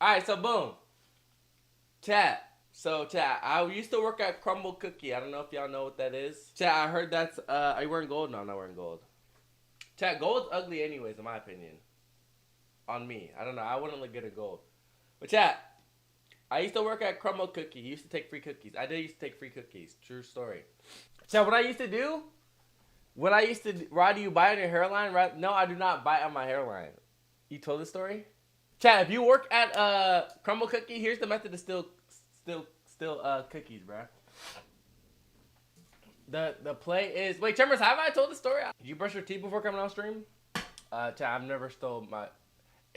Alright, so boom. Chat. So chat, I used to work at Crumble Cookie. I don't know if y'all know what that is. Chat, I heard that's are you wearing gold? No, I'm not wearing gold. Chat, gold's ugly anyways, in my opinion. On me. I don't know. I wouldn't look good at gold. But chat, I used to work at Crumble Cookie. He used to take free cookies. I did used to take free cookies. True story. Chat, what I used to do? Why do you bite on your hairline? Right? No, I do not bite on my hairline. You told the story? Chat, if you work at Crumble Cookie, here's the method to steal cookies, bro. The play is wait, Tremors, have I told the story? Did you brush your teeth before coming on stream? Chat, I've never stole my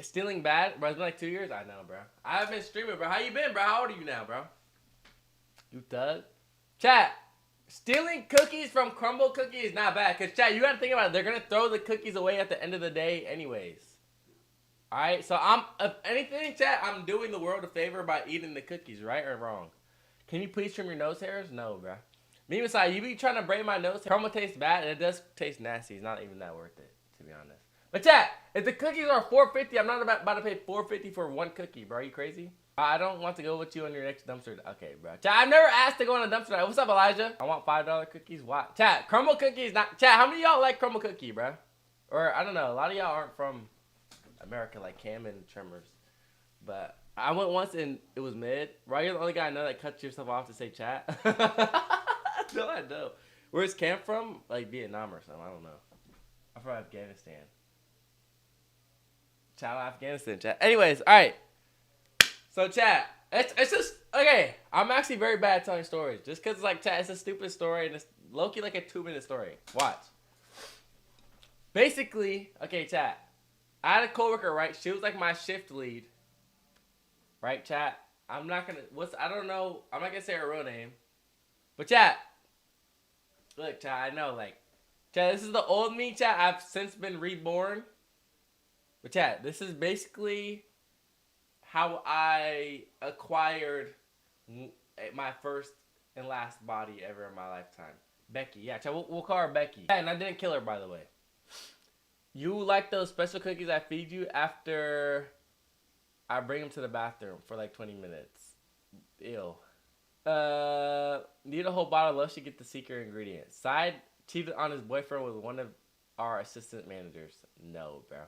stealing bad, bro. It's been like 2 years. I know, bro. I haven't been streaming, bro. How you been, bro? How old are you now, bro? You thug. Chat, stealing cookies from Crumble Cookie is not bad. Cause chat, you gotta think about it. They're gonna throw the cookies away at the end of the day, anyways. Alright, so if anything, chat, I'm doing the world a favor by eating the cookies, right or wrong? Can you please trim your nose hairs? No, bro. Me besides, you be trying to braid my nose hair. Crumble tastes bad, and it does taste nasty. It's not even that worth it, to be honest. But chat, if the cookies are $4.50, I'm not about to pay $4.50 for one cookie, bro. Are you crazy? I don't want to go with you on your next dumpster. Okay, bro. Chat, I've never asked to go on a dumpster. What's up, Elijah? I want $5 cookies. Why? Chat, Crumble Cookie is not... Chat, how many of y'all like Crumble Cookie, bro? Or, I don't know. A lot of y'all aren't from America, like Cam and Tremors. But I went once and it was mid. Right, you're the only guy I know that cuts yourself off to say chat. No, I know. Where's Cam from? Like Vietnam or something. I don't know. I'm from Afghanistan. Chat, Afghanistan, chat. Anyways, all right. So chat, it's just okay. I'm actually very bad at telling stories, just cause like chat, it's a stupid story and it's low-key like a 2-minute story. Watch. Basically, okay, chat. I had a coworker, right? She was like my shift lead. Right, chat? I'm not gonna I don't know. I'm not gonna say her real name. But chat. Look, chat, I know, like, chat, this is the old me, chat. I've since been reborn. But chat, this is basically how I acquired my first and last body ever in my lifetime. Becky, yeah, chat, we'll call her Becky. Yeah, and I didn't kill her, by the way. You like those special cookies I feed you after I bring them to the bathroom for like 20 minutes. Ew. Need a whole bottle of lotion, get the secret ingredient. Side cheated on his boyfriend with one of our assistant managers. No, bro.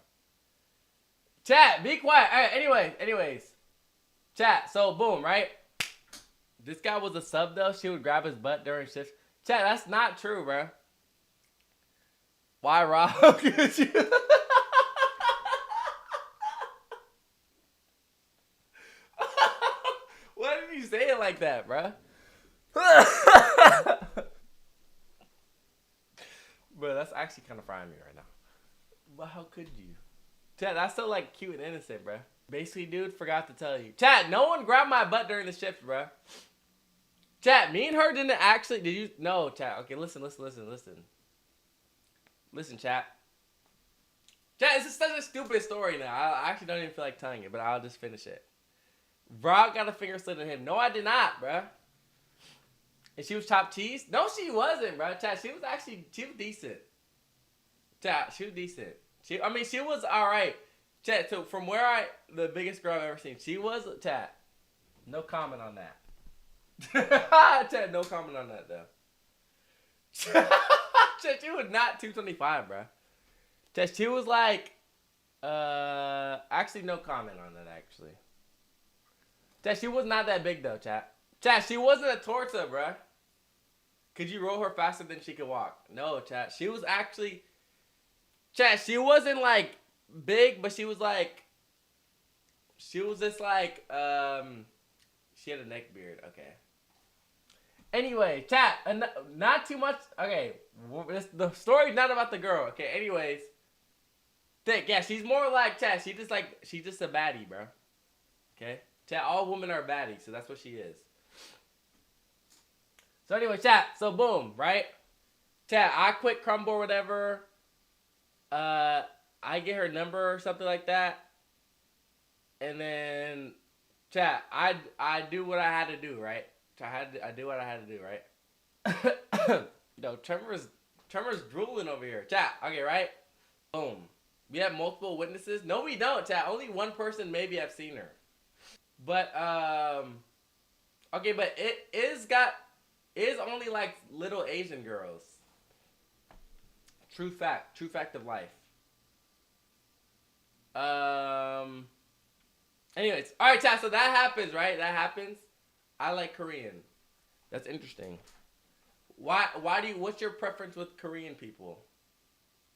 Chat, be quiet. All right, anyways. Chat, so boom, right? This guy was a sub though. She would grab his butt during shifts. Chat, that's not true, bro. Why, Rob? Could you? Why did you say it like that, bro? Bro, that's actually kind of frying me right now. But how could you? Chat, that's so like cute and innocent, bro. Basically, dude, forgot to tell you. Chat, no one grabbed my butt during the shift, bro. Chat, me and her didn't actually. Did you? No, chat. Okay, listen. Listen, chat. Chat, this is such a stupid story now. I actually don't even feel like telling it, but I'll just finish it. Rob got a finger slit on him. No, I did not, bruh. And she was chopped cheese? No, she wasn't, bro. Chat, she was decent. Chat, she was decent. She was alright. Chat, so from the biggest girl I've ever seen, she was, chat. No comment on that. Chat, no comment on that, though. Chat, she was not 225, bro. Chat, she was like, actually, no comment on that, actually. Chat, she was not that big, though, chat. Chat, she wasn't a torta, bruh. Could you roll her faster than she could walk? No, chat. She was actually... Chat, she wasn't, like, big, but she was, like... She was just, like, she had a neck beard. Okay. Anyway, chat, not too much... Okay, the story's not about the girl. Okay, anyways. Yeah, she's more like, chat, she's just a baddie, bro. Okay? Chat, all women are baddies, so that's what she is. So anyway, chat, so boom, right? Chat, I quit Crumble or whatever. I get her number or something like that. And then, chat, I do what I had to do, right? I do what I had to do, right? Yo, Tremor's drooling over here. Chat, okay, right? Boom. We have multiple witnesses. No, we don't, chat. Only one person maybe have seen her. But okay, but it is only like little Asian girls. True fact. True fact of life. Um. Anyways, all right, chat. So that happens, right? That happens. I like Korean. That's interesting. Why? Why do you? What's your preference with Korean people?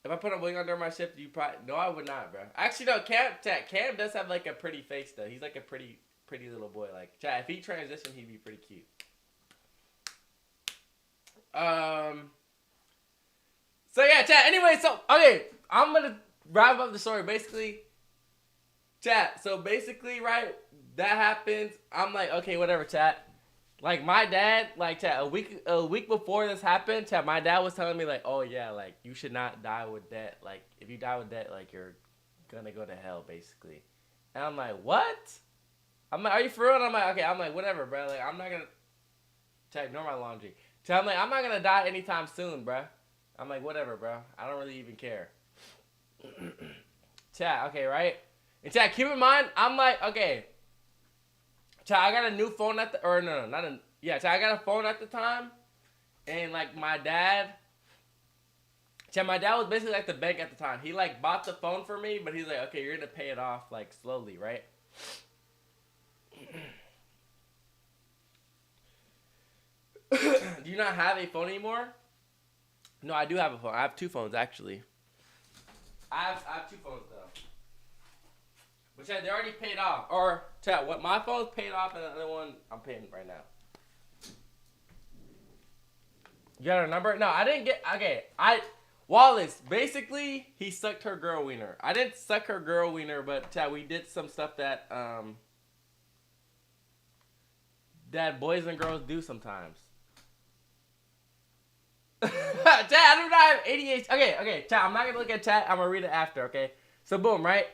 If I put a wing under my shift, you probably no. I would not, bro. Actually, no. Cam does have like a pretty face though. He's like a pretty little boy. Like, chat. If he transitioned, he'd be pretty cute. So yeah, chat. Anyway, so okay, I'm gonna wrap up the story. Basically, chat. So basically, right, that happens. I'm like, okay, whatever, chat. Like my dad, like chat, a week before this happened, chat, my dad was telling me like, oh yeah, like you should not die with debt. Like if you die with debt, like you're gonna go to hell, basically. And I'm like, what? I'm like, are you for real? And I'm like, okay, I'm like, whatever, bro. Like I'm not gonna chat, ignore my laundry. Chat, I'm like, I'm not gonna die anytime soon, bro. I'm like, whatever, bro. I don't really even care. Chat, okay, right? And chat, keep in mind, I'm like, okay. Chat, I got a new phone at the, or no, not a, yeah, chat, I got a phone at the time, and like my dad, chat, my dad was basically like the bank at the time. He like bought the phone for me, but he's like, okay, you're gonna pay it off like slowly, right? Do you not have a phone anymore? No, I do have a phone. I have two phones actually. I have two phones though. But chat, they already paid off. Or chat, what my phone's paid off, and the other one I'm paying right now. You got her number? No, I didn't get. Okay, Wallace. Basically, he sucked her girl wiener. I didn't suck her girl wiener, but chat, we did some stuff that that boys and girls do sometimes. Chat, I do not have ADHD. Okay, chat. I'm not gonna look at chat. I'm gonna read it after. Okay. So boom, right?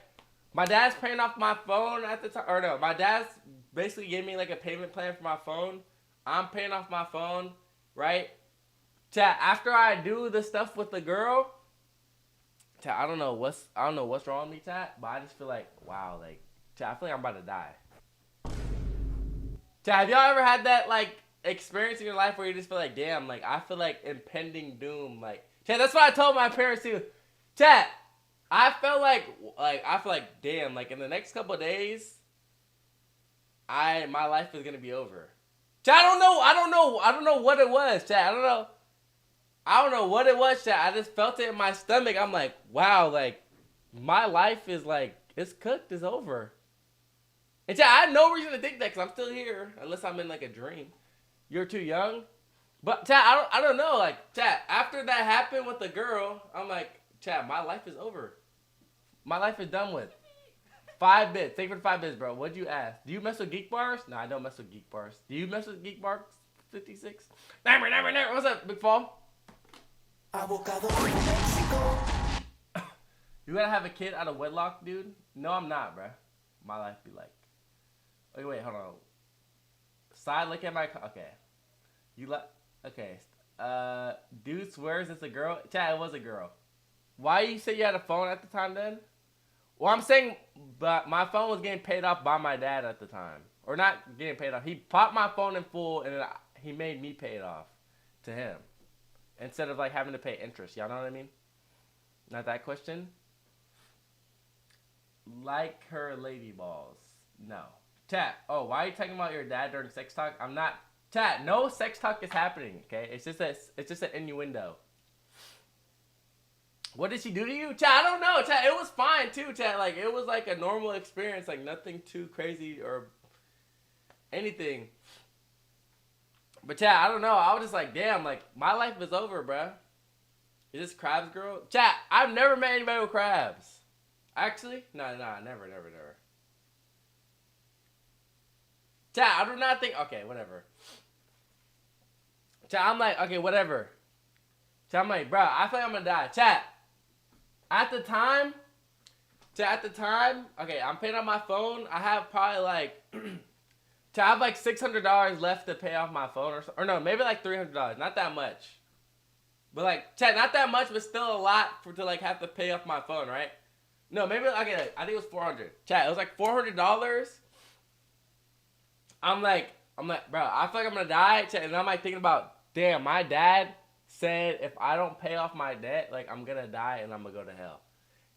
My dad's paying off my phone at the time, or no, my dad's basically giving me like a payment plan for my phone. I'm paying off my phone, right? Chat, after I do the stuff with the girl, chat, I don't know what's wrong with me, chat, but I just feel like, wow, like, chat, I feel like I'm about to die. Chat, have y'all ever had that like experience in your life where you just feel like, damn, like I feel like impending doom, like, chat, that's what I told my parents too. Chat, I felt like I feel like, damn, like in the next couple of days, my life is gonna be over. Chat, I don't know what it was, chat. I don't know what it was, chat. I just felt it in my stomach. I'm like, wow, like my life is like it's cooked, it's over. And chat, I had no reason to think that because I'm still here, unless I'm in like a dream. You're too young, but chat, I don't know, like chat. After that happened with the girl, I'm like, chat, my life is over. My life is done with. 5 bits. Thank you for the 5 bits, bro. What'd you ask? Do you mess with Geek Bars? No, I don't mess with Geek Bars. Do you mess with Geek Bars 56? Never. What's up, Big Fall? Avocado Mexico. You gotta have a kid out of wedlock, dude? No, I'm not, bro. My life be like. Okay, wait, hold on. Side look at my. Okay. You like. Okay. Dude swears it's a girl. Chat, it was a girl. Why you say you had a phone at the time then? Well, I'm saying, but my phone was getting paid off by my dad at the time. Or not getting paid off. He popped my phone in full and then he made me pay it off to him. Instead of like having to pay interest. Y'all know what I mean? Not that question? Like her lady balls. No. Chat. Oh, why are you talking about your dad during sex talk? I'm not. Chat, no sex talk is happening, okay? It's just an innuendo. What did she do to you? Chat, I don't know. Chat, it was fine too, chat. Like, it was like a normal experience. Like, nothing too crazy or anything. But chat, I don't know. I was just like, damn, like, my life is over, bruh. Is this crabs girl? Chat, I've never met anybody with crabs. Actually? No, never. Chat, I do not think... Okay, whatever. Chat, I'm like, okay, whatever. Chat, I'm like, bro, I feel like I'm gonna die. Chat, at the time, okay, I'm paying on my phone. I have probably like, chat, I have like $600 left to pay off my phone or no, maybe like $300. Not that much. But like, chat, not that much, but still a lot to like have to pay off my phone, right? No, maybe, okay, I think it was $400. Chat, it was like $400. I'm like, bro, I feel like I'm gonna die. Chat, and I'm like thinking about, damn, my dad said if I don't pay off my debt, like I'm gonna die and I'm gonna go to hell.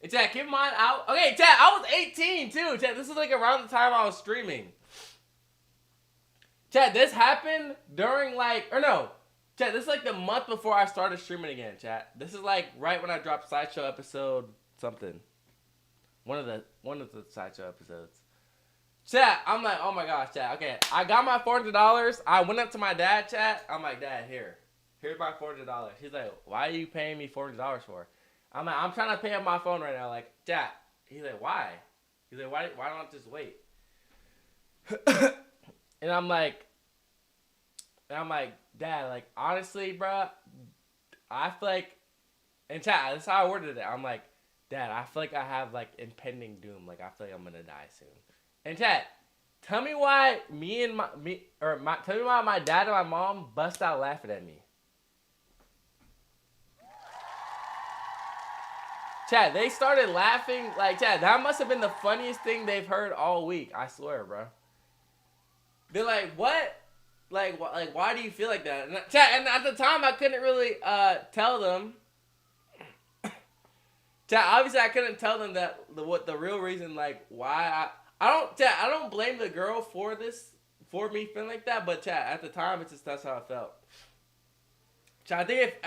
And chat, keep in mind, I was 18 too. Chat, this is like around the time I was streaming. Chat, this happened during chat, this is like the month before I started streaming again, chat. This is like right when I dropped Sideshow episode something. One of the Sideshow episodes. Chat, I'm like, oh my gosh, chat. Okay, I got my $400. I went up to my dad, chat. I'm like, Dad, here's my $400. He's like, why are you paying me $400 for? I'm like, I'm trying to pay up my phone right now. Like, chat. He's like, why? He's like, why don't I just wait? And I'm like, Dad, like, honestly, bro, I feel like, and chat, that's how I worded it. I'm like, Dad, I feel like I have, like, impending doom. Like, I feel like I'm gonna die soon. And chat, tell me why tell me why my dad and my mom bust out laughing at me. Chat, they started laughing, like, chat, that must have been the funniest thing they've heard all week. I swear, bro. They're like, what? Like, why do you feel like that? And, chat, and at the time, I couldn't really tell them. Chat, obviously, I couldn't tell them that what the real reason, like, why I don't blame the girl for me feeling like that, but chat, at the time, it's just that's how I felt. Chat, I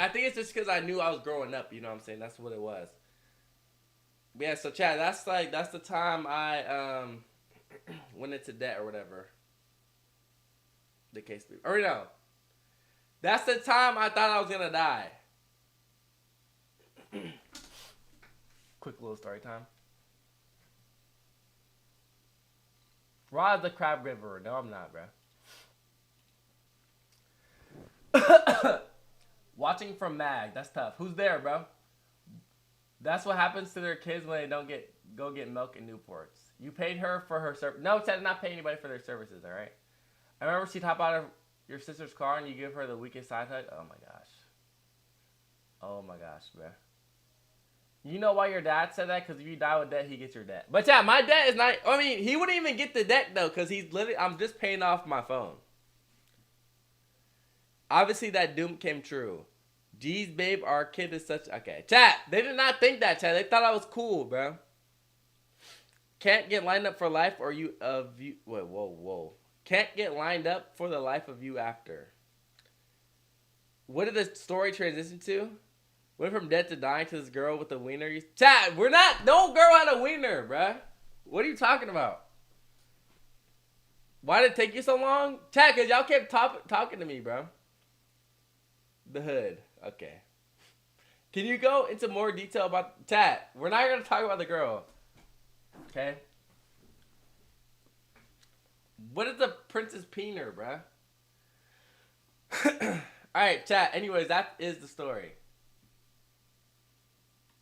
think it's just because I knew I was growing up. You know what I'm saying? That's what it was. Yeah, so chat, that's the time I went into debt or whatever. The case be. Or no. That's the time I thought I was gonna die. Quick little story time. Raw the crab river. No, I'm not, bro. Watching from Mag. That's tough. Who's there, bro? That's what happens to their kids when they don't go get milk in Newports. You paid her for her service. No, Ted did not pay anybody for their services, all right? I remember she'd hop out of your sister's car and you give her the weakest side hug. Oh, my gosh. Oh, my gosh, bro. You know why your dad said that? Because if you die with debt, he gets your debt. But, yeah, my debt is not... I mean, he wouldn't even get the debt, though, because he's literally... I'm just paying off my phone. Obviously, that doom came true. Geez, babe, our kid is such... Okay, chat. They did not think that, chat. They thought I was cool, bro. Can't get lined up for life or you... Wait, whoa. Can't get lined up for the life of you after. What did the story transition to? Went from dead to dying to this girl with a wiener. Chat, we're not... No girl had a wiener, bruh. What are you talking about? Why did it take you so long? Chat, because y'all kept talking to me, bro. The hood. Okay. Can you go into more detail about... Chat, we're not going to talk about the girl. Okay? What is the Princess Peener, bruh? Alright, chat. Anyways, that is the story.